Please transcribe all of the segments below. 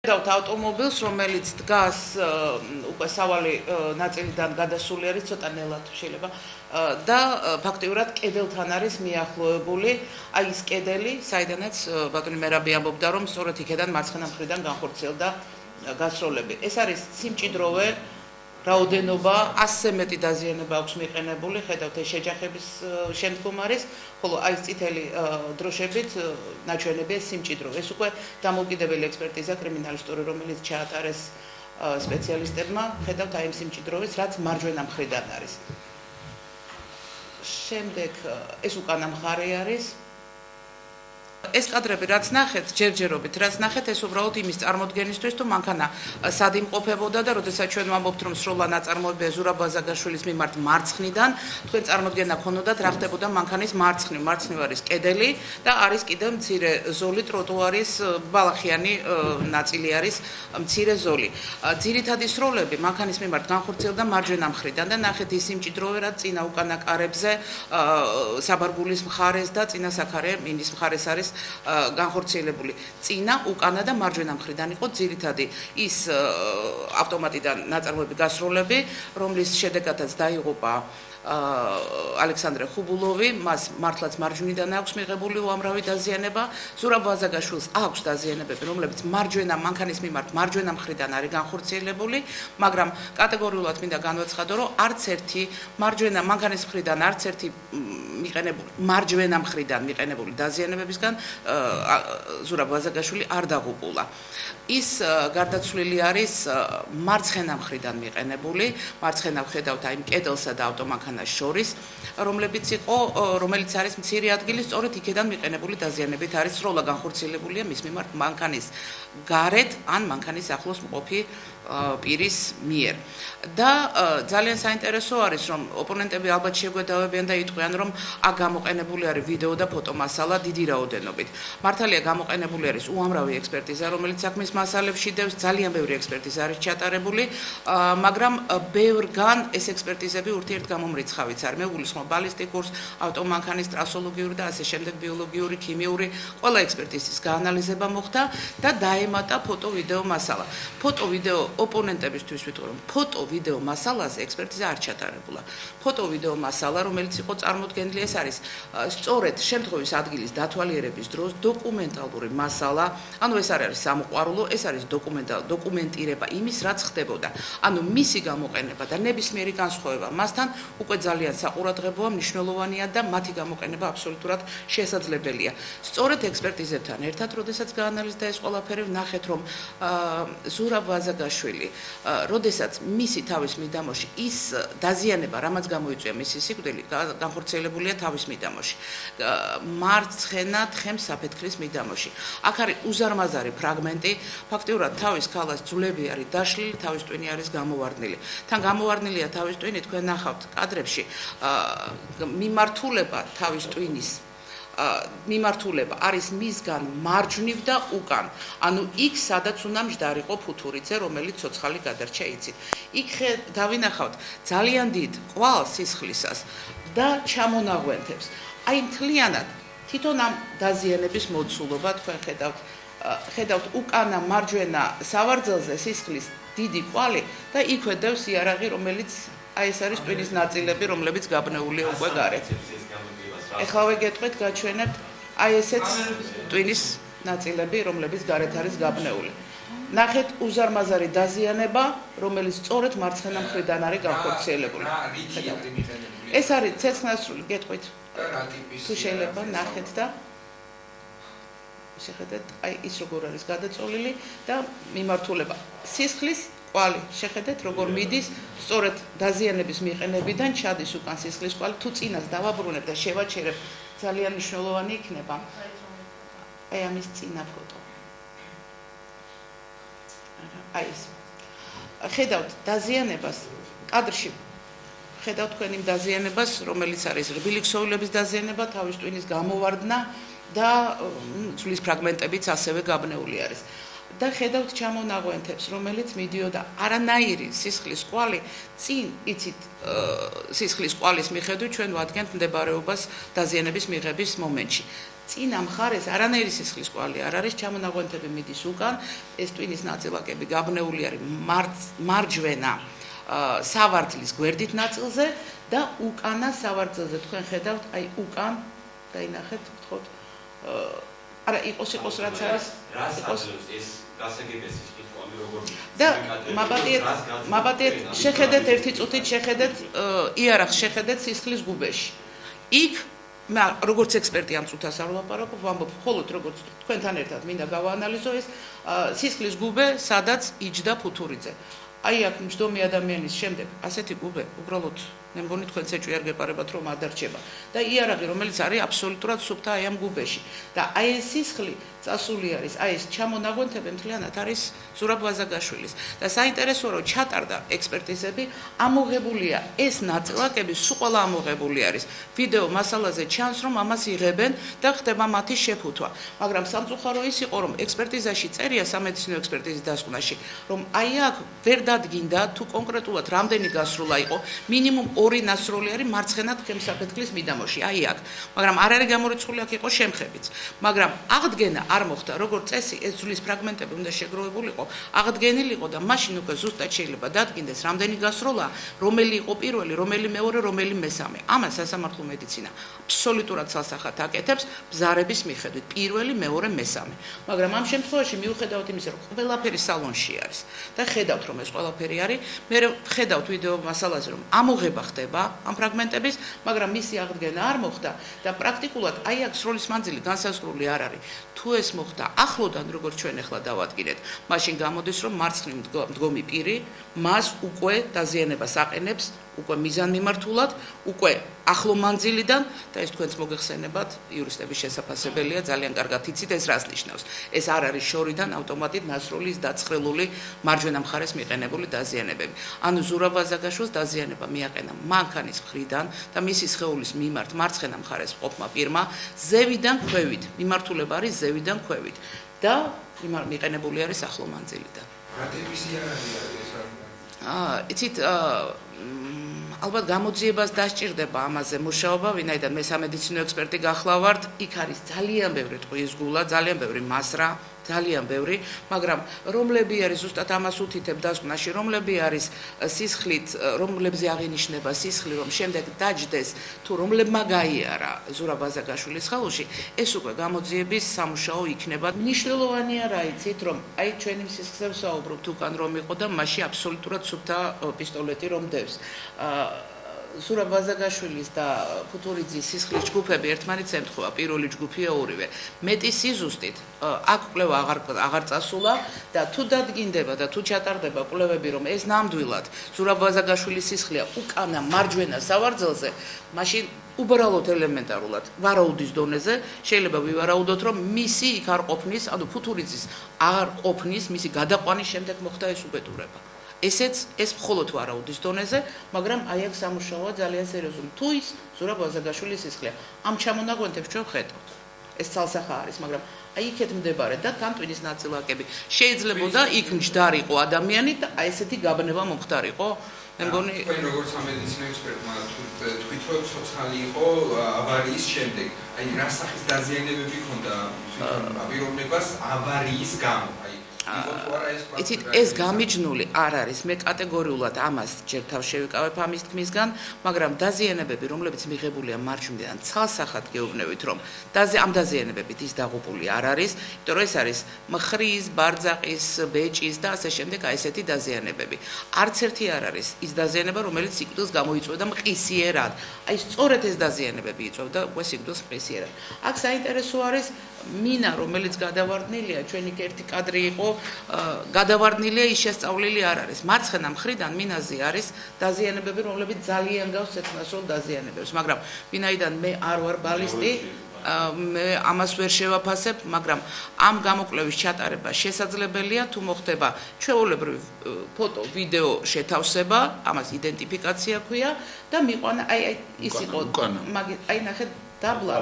დავთ ავტომობილს, რომელიც დგას უკვე სავალი ნაწილიდან გადასული არის, ცოტა ნელად შეიძლება და ფაქტიურად კედელთან არის მიახლოებული, აი ის კედელი, საიდანაც ბატონი მერაბი ამბობდა, რომ სწორედ იქედან მარცხენა მხრიდან განხორციელდა გასროლები. ეს არის სიმჭიდროვე რაოდენობა, 100-ზე მეტი დაზიანება აქვს მიყენებული, ხედავთ ეს შეჯახების შემდგომ არის, ხოლო აი ეს წითელი დროშებით ნაჩვენებია სიმჭიდრო. ეს უკვე დამოუკიდებელი ექსპერტიზა კრიმინალისტური, რომელიც ჩაატარეს სპეციალისტებმა, ხედავთ აი ამ სიმჭიდროვეს, რაც მარჯვენა მხრიდან არის. შემდეგ ეს უკანა მხარე არის. ეს კადრები რაც ნახეთ, ჯერჯერობით რაც ნახეთ, ეს უბრალოდ იმის წარმოდგენისთვის, თუ მანქანა სად იმყოფებოდა და როდესაც ჩვენ ვამბობთ, რომ სროლა ნაწარმოებია ზურაბ ვაზაგაშვილის მიმართ მარცხნიდან, თქვენ წარმოდგენა გქონოდათ, რა ხდებოდა მანქანის მარცხნივ არის კედელი და არის კიდევ მცირე ზოლი ტროტუარის ბალახიანი ნაწილი არის მცირე ზოლი. ძირითადი სროლები მანქანის მიმართ განხორციელდა მარჯვენა მხრიდან და ნახეთ ის სიმჭიდროვე, რაც წინა უკანა კარებზე, საბარგულის მხარეს და წინა საქარე მინის მხარეს არის განხორციელებული. წინა, უკანა და მარჯვენა მხრიდან იყო ძირითადი ის ავტომატიდან ნაწარმოები გასროლები, რომლის შედეგადაც დაიღუპა ალექსანდრე ხუბულოვი, მას მართლაც მარჯვნიდან აქვს მიღებული უამრავი დაზიანება, ზურაბ ვაზაგაშვილს აქვს დაზიანებები, რომლებიც მანქანის მიმართ მარჯვენა მხრიდან არის განხორციელებული, მაგრამ კატეგორიულად მინდა განვაცხადო, რომ არც ერთი მანქანის მხრიდან არც ერთი მარჯვენა მხრიდან მიყენებული დაზიანებებისგან ზურაბ ვაზაგაშვილი არ დაღუპულა. ის გარდაცვლილი არის მარცხენა მხრიდან მიყენებული, მარცხენა ხედავთ აი კედელსა და ავტომანქანას შორის, რომელიც არის მცირე ადგილი, სწორედ იქედან მიყენებული დაზიანებით არის სროლა განხორციელებულია მის მიმართ მანქანის გარეთ ან მანქანის ახლოს მყოფი პირის მიერ. და ძალიან საინტერესო არის, რომ ოპონენტები ალბათ შეგვედავებიან და იტყვიან, რომ აქ გამოყენებული არის ვიდეო და ფოტომასალა დიდი რაოდენობით. მართალია გამოყენებული არის უამრავი ექსპერტიზა, რომელიც საქმის მასალებში დევს, ძალიან ბევრი ექსპერტიზა არის ჩატარებული, მაგრამ ბევრგან ეს ექსპერტიზები ურთიერთგამომრიცხავიც არის. მე ვგულისხმობ ბალისტიკურს, ავტომანქანის ტრასოლოგიური და ასე შემდეგ ბიოლოგიური, ქიმიური, ყველა ექსპერტიზის გაანალიზება მოხდა და დაემატა ფოტო-ვიდეო მასალა. ფოტო-ვიდეო ოპონენტებისთვის ვიტყვი, რომ ფოტო-ვიდეო მასალაზე ექსპერტიზა არ ჩატარებულა. ფოტო-ვიდეო მასალა, რომელიც იყო წარმოდგენილი, ეს არის სწორედ შემთხვევის ადგილის დათვალიერების დროს დოკუმენტალური მასალა, ანუ ეს არ არის სამოყვარულო, ეს არის დოკუმენტირება იმის, რაც ხდებოდა. ანუ მისი გამოყენება და ნებისმიერი განსხვავება მასთან უკვე ძალიან საყურადღებოა, მნიშვნელოვანია და მათი გამოყენება აბსოლუტურად შესაძლებელია. სწორედ ექსპერტიზებთან ერთად, როდესაც გაანალიზდა ეს ყველაფერი, ვნახეთ, რომ ზურაბ ვაზაგაშვილი, როდესაც მისი თავის მიდამოში ის დაზიანება, რამაც გამოიწვია მისი სიკვდილი, განხორციელებულია თავის მიდამოში. მარცხენა თხემ საფეთქრის მიდამოში. აქ არის უზარმაზარი ფრაგმენტი, ფაქტიურად თავის ქალას ძვლები არის დაშლილი, თავის ტვინი არის გამოვარდნილი. თან გამოვარდნილია თავის ტვინი, თქვენ ნახავთ კადრებში, მიმართულება თავის ტვინის მიმართულება არის მისგან მარჯვნივ და უკან. ანუ იქ სადაც უნდა მჯდარიყო ფუთურიძე, რომელიც ცოცხალი გადარჩა იცით. იქ დავინახავთ ძალიან დიდ კვალს სისხლისას და ჩამონაღვენთებს. აი მთლიანად თვითონ ამ დაზიანების მოცულობა თქვენ ხედავთ უკანა მარჯვენა სავარძელზე სისხლის დიდი კვალი და იქვე დევს იარაღი, რომელიც აი ეს არის ტვინის ნაწილები, რომლებიც გაბნეულია უკვე გარეთ. ეხლა გეტყვით, გაჩვენებთ აი ესეც ტვინის ნაწილები, რომლებიც გარეთ არის გაბნეული. ნახეთ უზარმაზარი დაზიანება, რომელიც სწორედ მარცხენა მხრიდან არის განხორციელებული. ეს არის ცეცხლსრული, გეტყვით. თუ შეიძლება ნახეთ და შეხედეთ, აი ის როგორ არის გადაწოლილი და მიმართულება სისხლის კვალი, შეხედეთ როგორ მიდის, სწორედ დაზიანების მიყენებიდან ჩადის უკან სისხლის კვალი, თუ წინას დავაბრუნებ და შევაჩერებ, ძალიან მნიშვნელოვანი იქნება. აი ამის წინა ფოტო. აი ეს. ხედავთ დაზიანებას კადრში. ხედავთ თქვენ იმ დაზიანებას, რომელიც არის რბილი ქსოვილების დაზიანება, თავის ტვინის გამოვარდნა და ძვლის ფრაგმენტებიც ასევე გაბნეული არის. და ხედავთ ჩამონაღვენთებს, რომელიც მიდიოდა არანაირი სისხლის კვალი წინ, იცით, სისხლის კვალის მიხედვით ჩვენ ვადგენთ მდებარეობას დაზიანების მიღების მომენტში. წინა მხარეს არანაირი სისხლის კვალი არ არის, ჩამონაღვენთები მიდის უკან, ეს ტვინის ნაწილაკები გაბნეული არის მარჯვენა სავარძლის გვერდით ნაწილზე და უკანა სავარძელზე თქვენ ხედავთ, აი უკან დაინახეთ, გთხოვთ. არა, იყოს რაც არის, იყოს ეს გასაგებია სისხლის კვალი როგორ და მაბატიეთ შეხედეთ ერთი წუთით შეხედეთ იარაღს შეხედეთ სისხლის გუბეში. იქ როგორც ექსპერტი ამ წუთას არ ვლაპარაკობ, ვამბობ მხოლოდ როგორც თქვენთან ერთად მინდა გავაანალიზო ეს სისხლის გუბე, სადაც იჯდა ფუთურიძე. აი აქ მჯდომი ადამიანის შემდეგ ასეთი გუბე უბრალოდ მე მგონი თქვენც ეჭვი არ გეპარებათ რომ არ დარჩება და იარაღი რომელიც არის აბსოლუტურად სუფთა აი ამ გუბეში და აი ეს სისხლი წასული არის აი ეს ჩამონაგვენთები მთლიანად არის ზურაბ ვაზაგაშვილის და საინტერესოა რომ ჩატარდა ექსპერტიზები ამოღებულია ეს ნაწილაკები სულ ყველა ამოღებული არის ვიდეო მასალაზე ჩანს რომ ამას იღებენ და ხდება მათი შეფუთვა მაგრამ სამწუხარო ის იყო რომ ექსპერტიზაში წერია სამედიცინო ექსპერტიზის დასკვნაში რომ აი აქ ვერ დადგინდა თუ კონკრეტულად რამდენი გასროლა იყო მინიმუმ 2 ნასროლი არის მარცხენა თხემსაფეთქლის მიდამოში აი აქ მაგრამ არ არის გამორიცხული აქ იყო შემხებიც მაგრამ აღდგენა არ მოხდა როგორც წესი ეს ძვლის ფრაგმენტები უნდა შეგროვებულიყო აღდგენილიყო და მაშინ უკვე ზუსტად შეიძლება დადგინდეს რამდენი გასროლა რომელი იყო პირველი რომელი მეორე რომელი მესამე ამას სასამართლო მედიცინა აბსოლუტურად ცალსახად აკეთებს ბზარების მიხედვით პირველი მეორე მესამე მაგრამ ამ შემთხვევაში მიუხედავად იმისა რომ ყველაფერი სალონში არის და ხედავთ რომ ეს ყველაფერი არის მე ხედავთ ვიდეო მასალაზე რომ ამოღება ხდება ამ ფრაგმენტების მაგრამ მისი აღდგენა არ მოხდა და პრაქტიკულად აი აქ სროლის მანძილი განსაზღვრული არ არის თუ ეს მოხდა ახლოდან როგორც ჩვენ ახლა დავადგინეთ მაშინ გამოდის რომ მარცხნივ მდგომი პირი მას უკვე დაზიანებას აყენებს უკვე მიზანმიმართულად უკვე ახლო მანძილიდან და ეს თქვენც მოგეხსენებათ იურისტების შესაძლებელია ძალიან კარგად იცით ეს რას ნიშნავს ეს არ არის შორიდან ავტომატით ნასროლის დაცხრილული მარჯვენა მხარეს მიყენებული დაზიანებები ანუ ზურაბ ვაზაგაშვილს დაზიანება მიაყენა მანქანის მხრიდან და მისი სხეულის მიმართ მარცხენა მხარეს ყოფმა პირმა ზევიდან ქვევით მიმართულება არის ზევიდან ქვევით და მიყენებული არის ახლო მანძილიდან იცით ალბათ გამოძიებას დასჭირდება ამაზე მუშაობა, ვინაიდან მე სამედიცინო ექსპერტი გახლავართ, იქ არის ძალიან ბევრი ტყუის გულა, ძალიან ბევრი მასრა, ძალიან ბევრი, მაგრამ რომლები არის ზუსტად ამას უთითებ დასკვნაში, რომლები არის სისხლით, რომლებზე აღინიშნება სისხლი, რომ შემდეგ დაჯდეს, თუ რომლებმა გაიარა ზურაბ ვაზაგაშვილის ხალხში, ეს უკვე გამოძიების სამუშაო იქნება. მნიშვნელოვანი არა იცით, რომ აი ჩვენი სისხლზე ვსაუბრობთ უკან რომ იყო და მასში აბსოლუტურად სუფთა პისტოლეტი რომ დევს. ზურაბ ვაზაგაშვილის და ფუთურიძის სისხლის ჯგუფები ერთმანეთს ემთხვევა პირველი ჯგუფია ორივე მეტი სიზუსტით აქ კვლევა აღარ წასულა და თუ დადგინდება და თუ ჩატარდება კვლევები რომ ეს ნამდვილად ზურაბ ვაზაგაშვილის სისხლია უკანა მარჯვენა სავარძელზე მაშინ უბრალოდ ელემენტარულად ვარაუდის დონეზე შეიძლება ვივარაუდოთ რომ მისი იქ არ ყოფნის ანუ ფუთურიძის არ ყოფნის მისი გადაყვანის შემდეგ მოხდა ეს უბედურება ესეც ეს მხოლოდ ვარაუდის დონეზე, მაგრამ აი აქ სამუშაოა ძალიან სერიოზული. თუ ის ზურაბ ვაზაგაშვილის სისხლია, ამ ჩამონაგვენთებს ჩვენ ხედავთ. ეს ცალსახა არის, მაგრამ აი იქეთ მდებარე და თან ტვინის ნაწილაკები. შეიძლებოდა იქ მჯდარიყო ადამიანი და აი ესეთი გაბნება მომხდარიყო. მე მგონი თქვენ როგორც სამედიცინო ექსპერტმა თქვით რომ ცოცხალი იყო ავარიის შემდეგ. აი რა სახის დაზიანებები ჰქონდა პიროვნებას ავარიის გამო? იცით ეს გამიჯნული არ არის მე კატეგორიულად ამას ჯერ თავ შევიკავებ ამის თქმისგან მაგრამ დაზიანებები რომლებიც მიღებულია მარჯვნიდან ცალსახად გეუბნებით რომ ამ დაზიანებებით ის დაღუპული არ არის იმიტომ რომ ეს არის მხრის ბარძაყის ბეჭის და ასე შემდეგ აი ესეთი დაზიანებები არც ერთი არ არის ის დაზიანება რომელიც სიკვდილს გამოიწვევდა მყისიერად აი სწორედ ეს დაზიანებები იწვევდა უკვე სიკვდილს მყისიერად აქ საინტერესო არის მინა რომელიც გადავარდნილია ჩვენი ერთი კადრი იყო გადავარდნილია ის შესწავლილი არ არის მარცხენა მხრიდან მინაზე არის დაზიანებები რომლებიც ძალიან გავს ცეცხლსროლ დაზიანებებს მაგრამ ვინაიდან მე არ ვარ ბალისტი მე ამას ვერ შევაფასებ მაგრამ ამ გამოკვლევის ჩატარება შესაძლებელია თუ მოხდება ჩვეულებრივ ფოტო ვიდეო შეთავსება ამას იდენტიფიკაცია ქვია და მიყვანა აი ის იყო აი ნახეთ დაბლა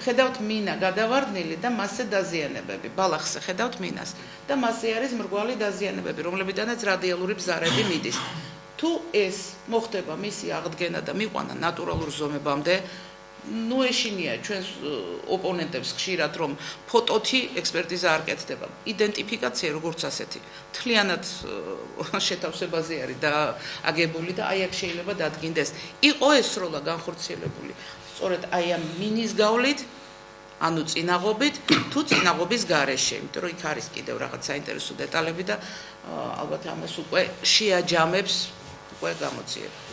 ხედავთ მინა გადავარდნილი და მასზე დაზიანებები, ბალახზე ხედავთ მინას და მასზე არის მრგვალი დაზიანებები, რომლებიდანაც რადიალური ბზარები მიდის. თუ ეს მოხდება მისი აღდგენა და მიყვანა ნატურალურ ზომებამდე, ნუ ეშინია ჩვენს ოპონენტებს ხშირად რომ ფოტოთი ექსპერტიზა არ კეთდება. იდენტიფიკაცია როგორც ასეთი მთლიანად შეთავსებაზე არის და აგებული და აი აქ შეიძლება დადგინდეს. იყო ეს სროლა განხორციელებული სწორედ აი ამ მინის გავლით, ანუ წინაღობით, თუ წინაღობის გარეშე, იმიტომ რომ იქ არის კიდევ რაღაც საინტერესო დეტალები და ალბათ ამას უკვე შეაჯამებს უკვე გამოძიება.